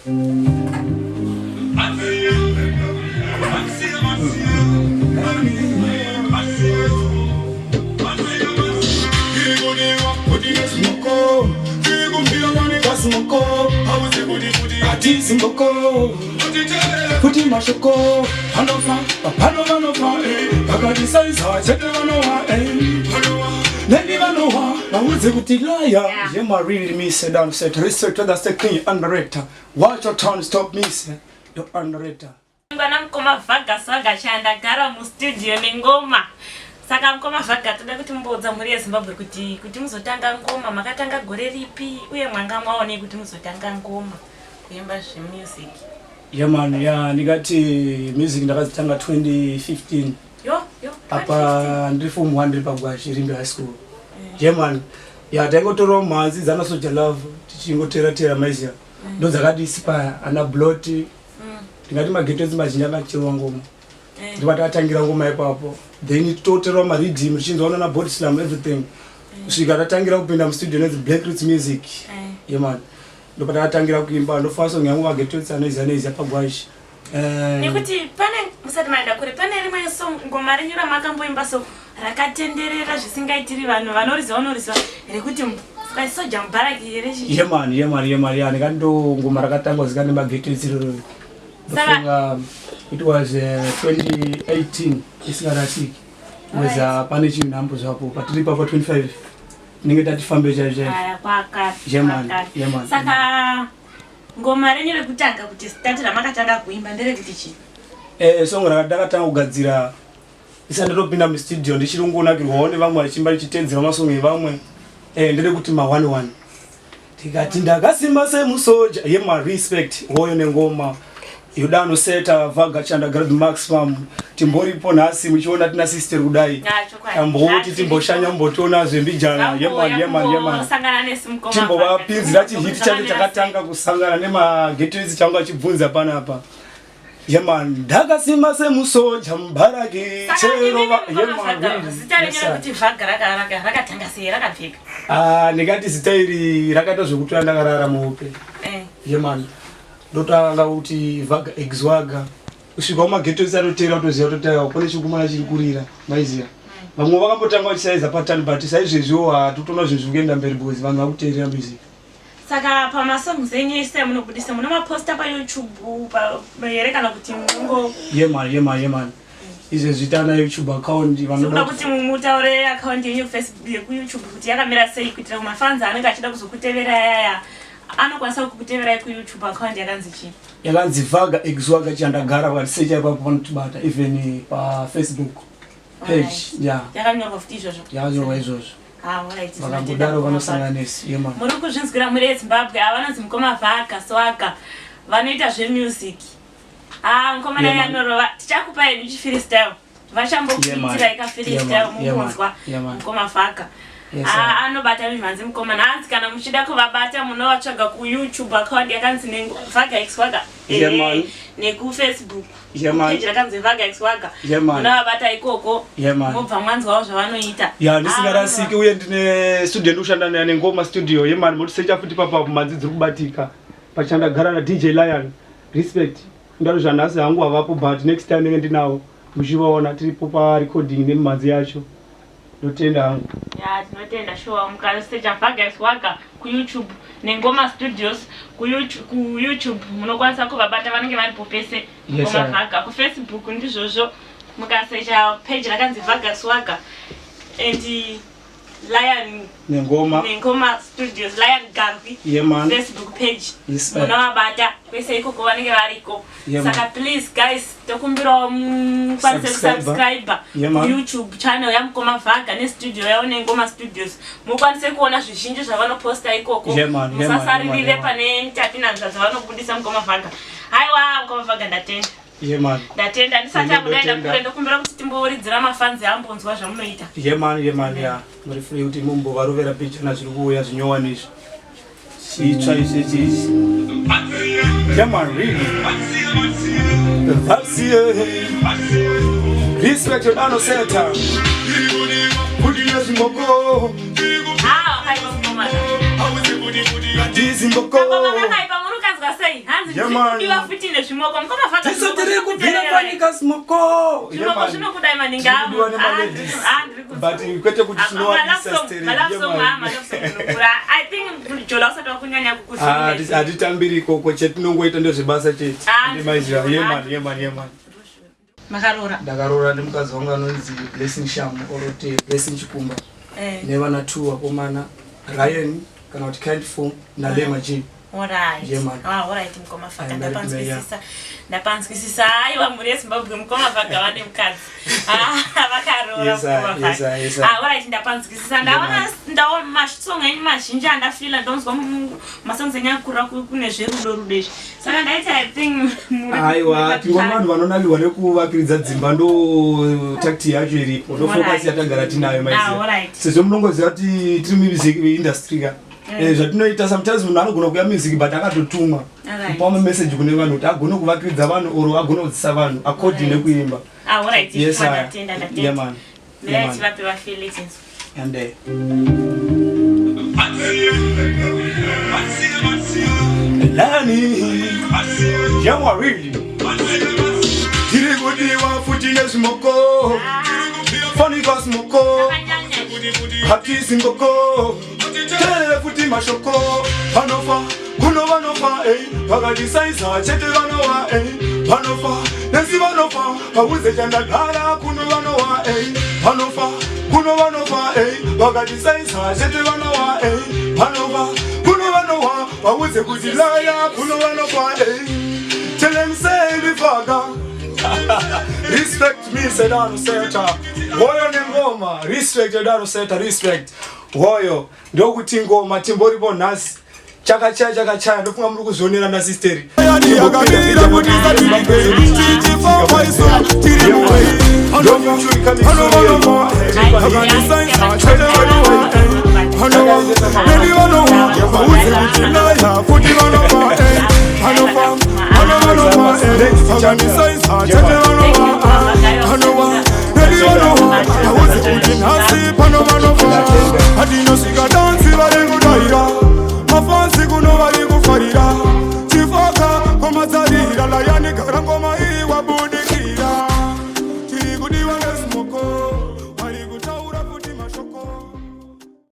Putting my shoko, Panova, Vagga size, achitaura, Nengoma, I was a good liar. You might really miss it down, said, research to the second underrated. Watch your turn, stop missing. You're underrated. Nengoma Vagga XGGER mu studio Nengoma. Saka ngoma Vagga toda kuti mbodza muri yeZimbabwe kuti muzotanga ngoma makatanga gore ripi uye mwanga mwaone kuti muzotanga ngoma kuimba music. Yeah man, yeah, nigati music ndakazitanga 2015. Yo. Apa ndiri form 1 ndiri paGwashi Rimbi High School. Yeah man. Yeah, taingotoro mazi dzana soja love tichingotera maizia. Ndo dzakati inspire ana blot. Ndingati magetezi mazhinji akachirwa ngoma. Ndibata atangira ngoma ipapo. Then totero ma rhythm chinzoona na body slam everything. Kusvika tatangira kupinda mu studio nezi Black Roots Music. Yeah man. Ndopata atangira kuimba ndofaso nyangu wagetotsa nezanezi paGwashi. Nekuti pane musati maenda kure pane rimwe song ngoma renyura makamboimba so rakatenderera zvisingaitiri vanhu vanoriziva rekuti soja mubaraki rechi. Yeah man, yeah, ndikando ngoma rakatangwa zikane magetotsi roro. It was 2018 isingarasiki. Was pane chinhambo zvapo patiri papa 25. Ninge tatifambe chaizvo. Kwaka. Yeah man. Saka ngoma renyu rekutanga kuti start ramakatanga kuimba nderekuti chi? Song rakatanga kugadzira isandopinda mu studio ndichirungunakirwawo nevamwe vachimba chitedzera masongo evamwe. Nderekuti ma 1-1. Tikati ndakasimba semusoja. Yeah man, respect hoyo nengoma. Yudano seta Vagga XGGER maximum timboripo nhasi muchiona tina sister kudai amboti timboshanya mbotona zvembijana yema sangana nesimukoma timbovapinzira chihiti chacho chakatanga kusangana nemagetisi changu achibvunza panapa yema ndakasimba semusoja mubaraki cherova yema zita renyera kuti Vagga rakatanga sei rakapfeka ndikati zita iri rakaita zvekuti ndakarara muhope yema ndotanga kuti Vagga XGGER kusvika kumagetotsi anotera kutoziva kutotaiwa kune chikumana chiri kurira maiziya vamwe vakambotanga vachisaiza patani but saizvezviwo hatotona zvinhu zviri kuenda mberi because vanhu vakuteerera music. Saka pamasongs enyu ese munobudisa muna maposta paYouTube here kana kuti mungo? Yeah man. Izvo zvitana YouTube account vanoda kuti mutaure account yenyu Facebook yekuYouTube kuti yakamira sei kuitira kumafans anenge achida kuzokutevera yaya anokwanisa kukuteverai kuYouTube account yakanzi chii? Yakanzi Vagga XGGER chandagara vasearcha ipapo vanotibata even paFacebook page. Yakanyorwa futi izvozvo? Yakanyorwa izvozvo. Alright. Vakambodaro vanosanganisa. Muri kuzvinzwira muri yeZimbabwe avanonzi mukoma Vagga swagga vanoita zvemusic. Mukomana yanorova tichakupa henyu chifreestyle. Vachambokuitira ikafreestyle mumonzwa mukoma Vagga. Anobata mimhanzi mukomana hanzi kana muchida kuvabata munovatsvaga kuYouTube account yakanzi Vagga XGGER nekuFacebook page rakanzi Vagga XGGER munovabata ikoko mobva mwanzwawo zvavanoita. Ndisingarasiki uye ndine studio ndikushanda nayo Nengoma studio yemani motisecha futi papa mhanzi dziri kubatika pachandagara naDJ-Layan. Respect ndaro zvanhasi hangu havapo but next time ndenge ndinawo muchivaona tiripo parecording nemimhanzi yacho. Notenda hangu. Tinotenda sure mukasearcha Vagga XGGER kuYouTube Nengoma Studios kuYouTube munokwanisa kuvabata vanenge varipo pese Nengoma Vagga kuFacebook ndizvozvo mukasearcha page rakanzi Vagga XGGER and Layan Nengoma Studios Layan Garbi Facebook page munavabata pese ikoko vanenge variko. Saka please guys tokumbirawo mukwanise kusubscribe kuYouTube channel yamukoma Vagga nestudio yawo Nengoma Studios mukwanise kuona zvizhinji zvavanoposta ikoko musasaririre pane tapinanzva zvavanobudisa mukoma Vagga. Haiwa mukoma Vagga ndatenda. Ndatenda ndisati amudaenda kure ndokumbira kuti timboridzira mafanzi ambonzwa zvamunoita. Muri free kuti mumbovarovera pichana zviri kuuya zvinyowanisha chitsva ichechi. Really. That's respect your dano center. Put your zimboko. Zimboko. iwa futi nezvimoko mukomavhaga tisotiri kubvira panika smoko zvimoko zvinokudai maningi amo but kwete kuti tinowadisa stereo I think jola usati wakunyanya kukuziva hatitambiri ikoko chetinongoita ndezvebasa chete ndemaiziva yeman makarora ndakarora nemukadzi wangu anonzi blessing shamu orote blessing chikumba nevana 2 vakomana Ryan kana kuti kind form nalema J. Alright, mukomavhaga ndapanzwisisa aiwa muri yeZimbabwe mukomavhaga vane mukadzi vakarora mukomavhaga alright ndapanzwisisa ndaona masong enyu mazhinji andafila ndonzwa masongs enyu akurira kune zverudo izvi saka ndaiti I think aiwa tingoma vanhu vanonaliwa nekuvakiridza dzimba ndo takti yacho iripo ndo focus yatagara tinayo maiziva sezvo munongoziva kuti tiri music industry ka zvatinoita sometimes munhu anogona kuya music but akatotumwa kupa message kune vanhu kuti agone kuvakiridza vanhu oro agone kudzisa vanhu according nekuimba lani yamwarili tiri kudiwa futi nezvimoko fonika smoko hatisi ngoko tele futi mashoko panofa kuno vanofa vakatisaisa chete vanova panofa nesi vanofa pauze chandagara kuno vanova panofa kuno vanova vakatisaisa chete vanova panofa kuno vanova pauze kutilaya kuno vanova tele mseli Vagga respect me sedano seta woyo nengoma respect sedano seta respect woyo ndokuti ngoma timboripo nhasi chakachaya ndofunga muri kuzvionera nasisteri